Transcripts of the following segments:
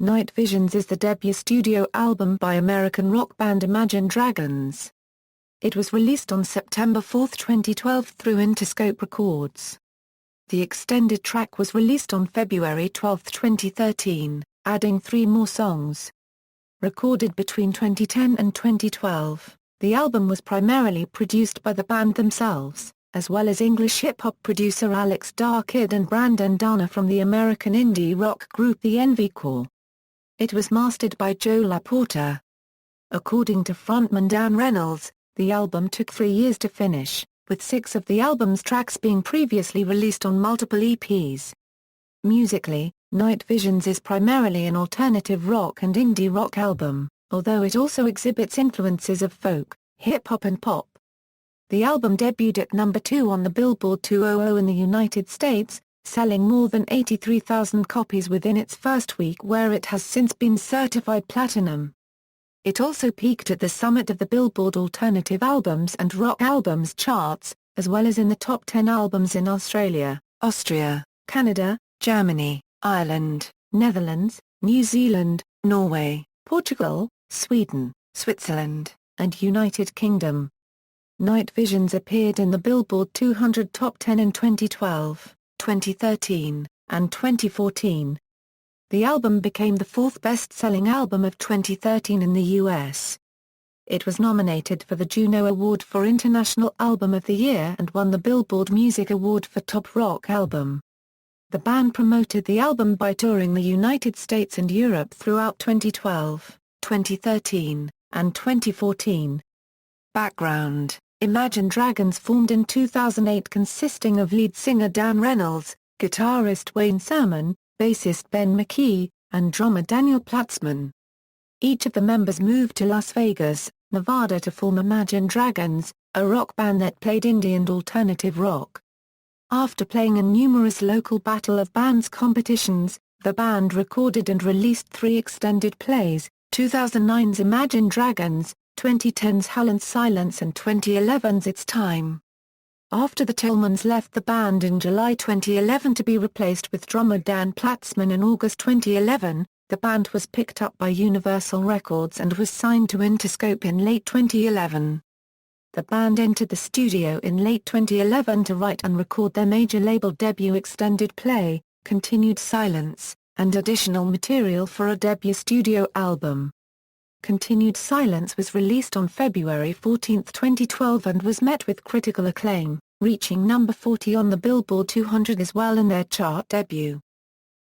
Night Visions is the debut studio album by American rock band Imagine Dragons. It was released on September 4, 2012 through Interscope Records. The extended track was released on February 12, 2013, adding 3 more songs. Recorded between 2010 and 2012, the album was primarily produced by the band themselves, as well as English hip-hop producer Alex Darkid and Brandon Dana from the American indie rock group The Envy Corps. It was mastered by Joe LaPorta. According to frontman Dan Reynolds, the album took 3 years to finish, with 6 of the album's tracks being previously released on multiple EPs. Musically, Night Visions is primarily an alternative rock and indie rock album, although it also exhibits influences of folk, hip-hop and pop. The album debuted at number 2 on the Billboard 200 in the United States, selling more than 83,000 copies within its first week, where it has since been certified platinum. It also peaked at the summit of the Billboard Alternative Albums and Rock Albums charts, as well as in the top 10 albums in Australia, Austria, Canada, Germany, Ireland, Netherlands, New Zealand, Norway, Portugal, Sweden, Switzerland, and United Kingdom. Night Visions appeared in the Billboard 200 Top 10 in 2012. 2013, and 2014. The album became the 4th best-selling album of 2013 in the US. It was nominated for the Juno Award for International Album of the Year and won the Billboard Music Award for Top Rock Album. The band promoted the album by touring the United States and Europe throughout 2012, 2013, and 2014. Background: Imagine Dragons formed in 2008, consisting of lead singer Dan Reynolds, guitarist Wayne Sermon, bassist Ben McKee, and drummer Daniel Platzman. Each of the members moved to Las Vegas, Nevada to form Imagine Dragons, a rock band that played indie and alternative rock. After playing in numerous local Battle of Bands competitions, the band recorded and released 3 extended plays, 2009's Imagine Dragons, 2010's Hell and Silence and 2011's It's Time. After the Tillmans left the band in July 2011 to be replaced with drummer Dan Platzman in August 2011, the band was picked up by Universal Records and was signed to Interscope in late 2011. The band entered the studio in late 2011 to write and record their major label debut extended play, Continued Silence, and additional material for a debut studio album. Continued Silence was released on February 14, 2012 and was met with critical acclaim, reaching number 40 on the Billboard 200 as well in their chart debut.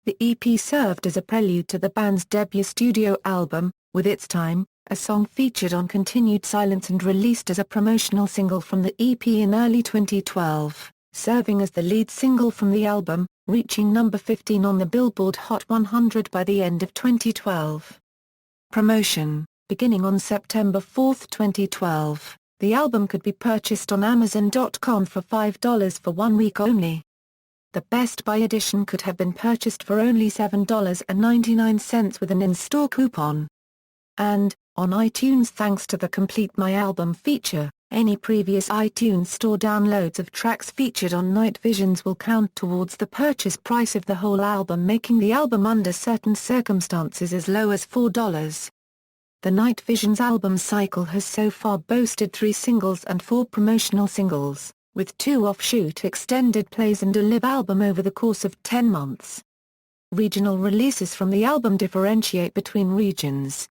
The EP served as a prelude to the band's debut studio album, with It's Time, a song featured on Continued Silence and released as a promotional single from the EP in early 2012, serving as the lead single from the album, reaching number 15 on the Billboard Hot 100 by the end of 2012. Promotion: beginning on September 4, 2012, the album could be purchased on Amazon.com for $5 for 1 week only. The Best Buy edition could have been purchased for only $7.99 with an in-store coupon. And, on iTunes, thanks to the Complete My Album feature, any previous iTunes Store downloads of tracks featured on Night Visions will count towards the purchase price of the whole album, making the album under certain circumstances as low as $4. The Night Visions album cycle has so far boasted 3 singles and 4 promotional singles, with 2 offshoot extended plays and a live album over the course of 10 months. Regional releases from the album differentiate between regions.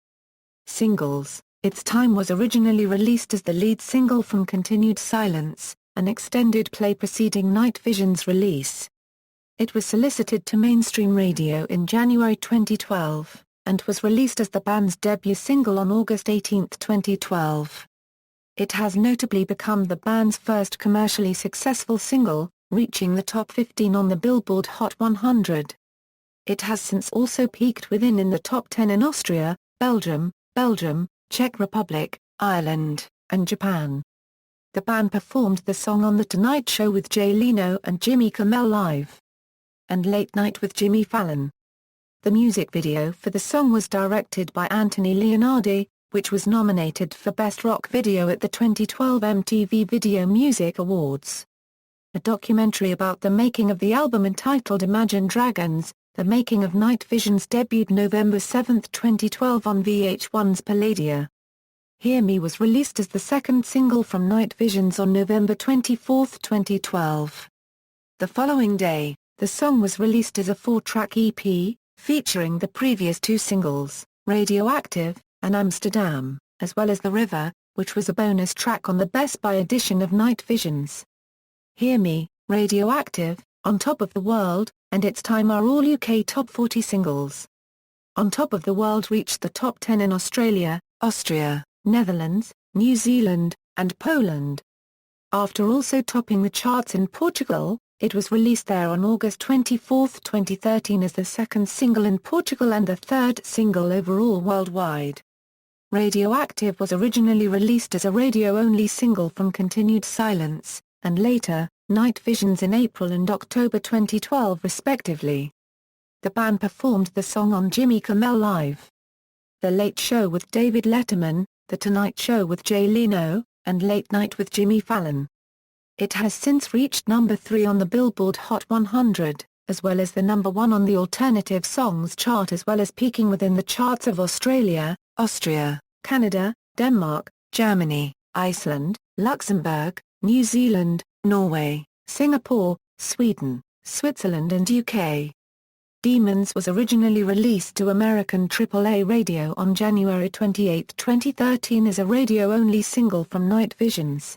Singles: It's Time was originally released as the lead single from Continued Silence, an extended play preceding Night Visions' release. It was solicited to mainstream radio in January 2012, and was released as the band's debut single on August 18, 2012. It has notably become the band's first commercially successful single, reaching the top 15 on the Billboard Hot 100. It has since also peaked within in the top 10 in Austria, Belgium, Czech Republic, Ireland, and Japan. The band performed the song on The Tonight Show with Jay Leno and Jimmy Kimmel Live, and Late Night with Jimmy Fallon. The music video for the song was directed by Anthony Leonardi, which was nominated for Best Rock Video at the 2012 MTV Video Music Awards. A documentary about the making of the album entitled Imagine Dragons, The Making of Night Visions debuted November 7, 2012 on VH1's Palladia. Hear Me was released as the second single from Night Visions on November 24, 2012. The following day, the song was released as a 4-track EP, featuring the previous two singles, Radioactive and Amsterdam, as well as The River, which was a bonus track on the Best Buy edition of Night Visions. Hear Me, Radioactive, On Top of the World, and It's Time are all UK Top 40 singles. On Top of the World reached the top 10 in Australia, Austria, Netherlands, New Zealand, and Poland. After also topping the charts in Portugal, it was released there on August 24, 2013 as the second single in Portugal and the third single overall worldwide. Radioactive was originally released as a radio-only single from Continued Silence, and later, Night Visions in April and October 2012 respectively. The band performed the song on Jimmy Kimmel Live, The Late Show with David Letterman, The Tonight Show with Jay Leno, and Late Night with Jimmy Fallon. It has since reached number 3 on the Billboard Hot 100, as well as the number 1 on the Alternative Songs chart, as well as peaking within the charts of Australia, Austria, Canada, Denmark, Germany, Iceland, Luxembourg, New Zealand, Norway, Singapore, Sweden, Switzerland and UK. Demons was originally released to American AAA radio on January 28, 2013 as a radio-only single from Night Visions.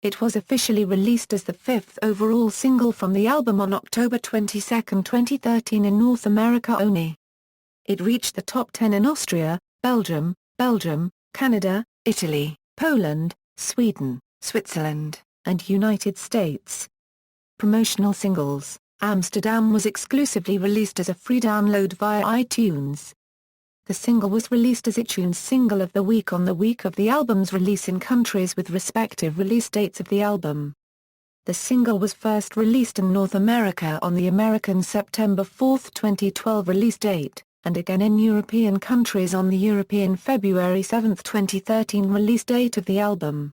It was officially released as the 5th overall single from the album on October 22, 2013 in North America only. It reached the top 10 in Austria, Belgium, Canada, Italy, Poland, Sweden, Switzerland, and United States. Promotional singles: Amsterdam was exclusively released as a free download via iTunes. The single was released as iTunes Single of the Week on the week of the album's release in countries with respective release dates of the album. The single was first released in North America on the American September 4, 2012 release date, and again in European countries on the European February 7, 2013 release date of the album.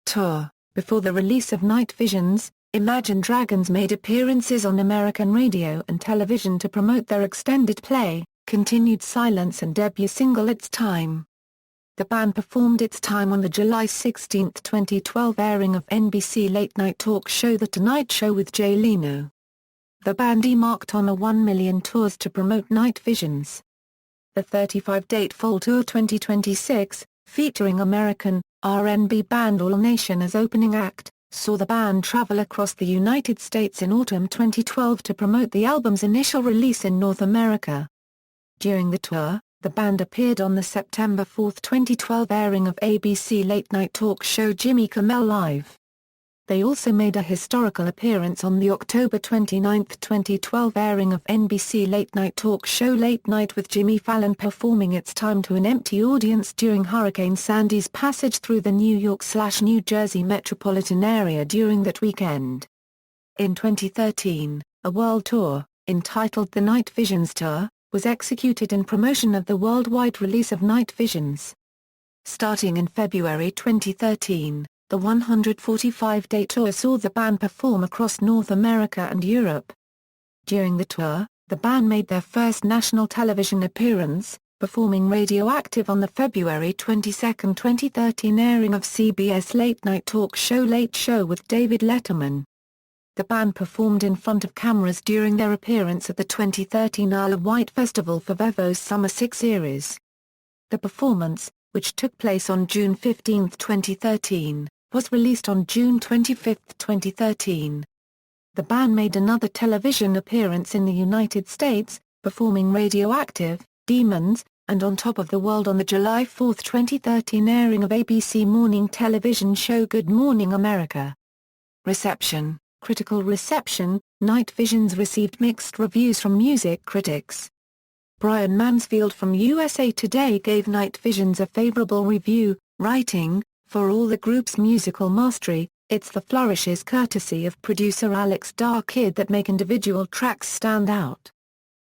Tour: Before the release of Night Visions, Imagine Dragons made appearances on American radio and television to promote their extended play, Continued Silence and debut single It's Time. The band performed It's Time on the July 16, 2012 airing of NBC late-night talk show The Tonight Show with Jay Leno. The band embarked on a 1 million tours to promote Night Visions. The 35-date Fall Tour 2026, featuring American R&B band All Nation as opening act, saw the band travel across the United States in autumn 2012 to promote the album's initial release in North America. During the tour, the band appeared on the September 4, 2012 airing of ABC late-night talk show Jimmy Kimmel Live. They also made a historical appearance on the October 29, 2012 airing of NBC late-night talk show Late Night with Jimmy Fallon, performing It's Time to an empty audience during Hurricane Sandy's passage through the New York/New Jersey metropolitan area during that weekend. In 2013, a world tour, entitled The Night Visions Tour, was executed in promotion of the worldwide release of Night Visions. Starting in February 2013, the 145-day tour saw the band perform across North America and Europe. During the tour, the band made their first national television appearance, performing Radioactive on the February 22, 2013 airing of CBS late-night talk show Late Show with David Letterman. The band performed in front of cameras during their appearance at the 2013 Isle of Wight Festival for Vevo's Summer 6 series. The performance, which took place on June 15, 2013, was released on June 25, 2013. The band made another television appearance in the United States, performing Radioactive, Demons, and On Top of the World on the July 4, 2013 airing of ABC morning television show Good Morning America. Reception: Critical reception. Night Visions received mixed reviews from music critics. Brian Mansfield from USA Today gave Night Visions a favorable review, writing, "For all the group's musical mastery, it's the flourishes courtesy of producer Alex Darkid that make individual tracks stand out."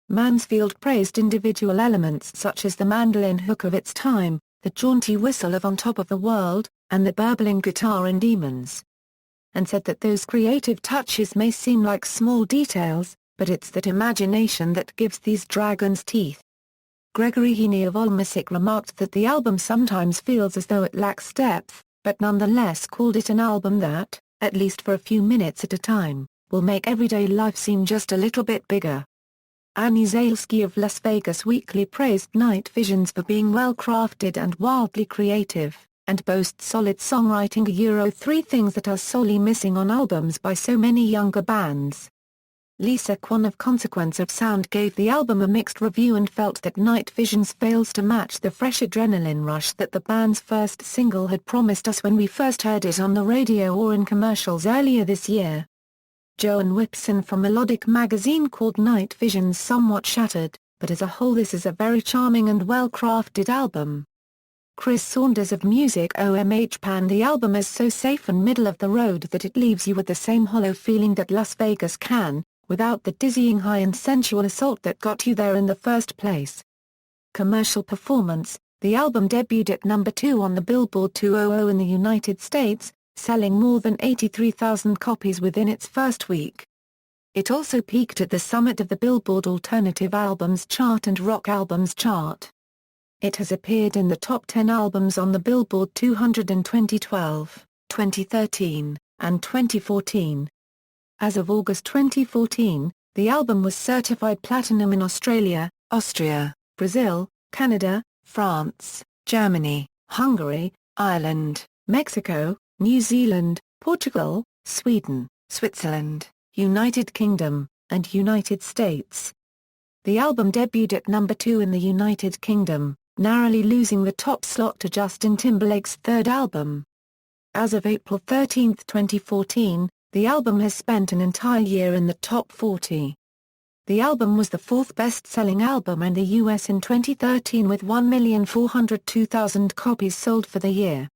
Mansfield praised individual elements such as the mandolin hook of It's Time, the jaunty whistle of On Top of the World, and the burbling guitar in Demons, and said that those creative touches may seem like small details, but it's that imagination that gives these dragons teeth. Gregory Heaney of AllMusic remarked that the album sometimes feels as though it lacks depth, but nonetheless called it an album that, at least for a few minutes at a time, will make everyday life seem just a little bit bigger. Annie Zalesky of Las Vegas Weekly praised Night Visions for being well-crafted and wildly creative, and boasts solid songwriting. 3 things that are sorely missing on albums by so many younger bands. Lisa Kwan of Consequence of Sound gave the album a mixed review and felt that Night Visions fails to match the fresh adrenaline rush that the band's first single had promised us when we first heard it on the radio or in commercials earlier this year. Joan Whipson from Melodic Magazine called Night Visions somewhat shattered, but as a whole this is a very charming and well-crafted album. Chris Saunders of Music OMH panned the album as so safe and middle of the road that it leaves you with the same hollow feeling that Las Vegas can, without the dizzying high and sensual assault that got you there in the first place. Commercial performance: the album debuted at number 2 on the Billboard 200 in the United States, selling more than 83,000 copies within its first week. It also peaked at the summit of the Billboard Alternative Albums Chart and Rock Albums Chart. It has appeared in the top 10 albums on the Billboard 200 in 2012, 2013, and 2014. As of August 2014, the album was certified platinum in Australia, Austria, Brazil, Canada, France, Germany, Hungary, Ireland, Mexico, New Zealand, Portugal, Sweden, Switzerland, United Kingdom, and United States. The album debuted at number 2 in the United Kingdom, narrowly losing the top slot to Justin Timberlake's third album. As of April 13, 2014, the album has spent an entire year in the top 40. The album was the 4th best-selling album in the US in 2013 with 1,402,000 copies sold for the year.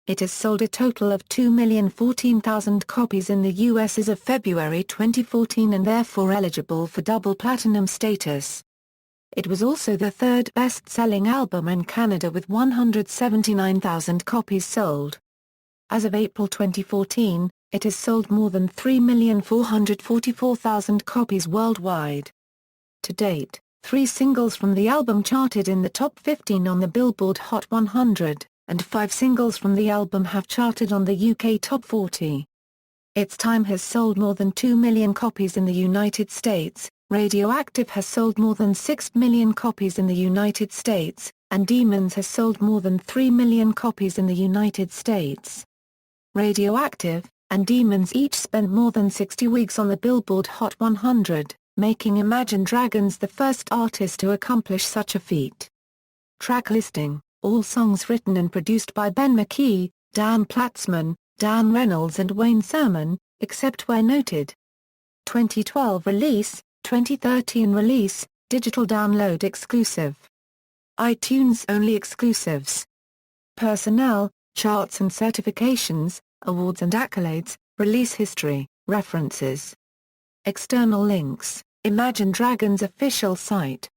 It has sold a total of 2,014,000 copies in the US as of February 2014 and therefore eligible for double platinum status. It was also the 3rd best-selling album in Canada with 179,000 copies sold. As of April 2014, it has sold more than 3,444,000 copies worldwide. To date, 3 singles from the album charted in the top 15 on the Billboard Hot 100, and 5 singles from the album have charted on the UK Top 40. Its Time has sold more than 2 million copies in the United States, Radioactive has sold more than 6 million copies in the United States, and Demons has sold more than 3 million copies in the United States. Radioactive and Demons each spent more than 60 weeks on the Billboard Hot 100, making Imagine Dragons the first artist to accomplish such a feat. Track listing: all songs written and produced by Ben McKee, Dan Platzman, Dan Reynolds and Wayne Sermon, except where noted. 2012 release, 2013 release, digital download exclusive. iTunes only exclusives. Personnel, charts and certifications, awards and accolades, release history, references. External links: Imagine Dragons official site.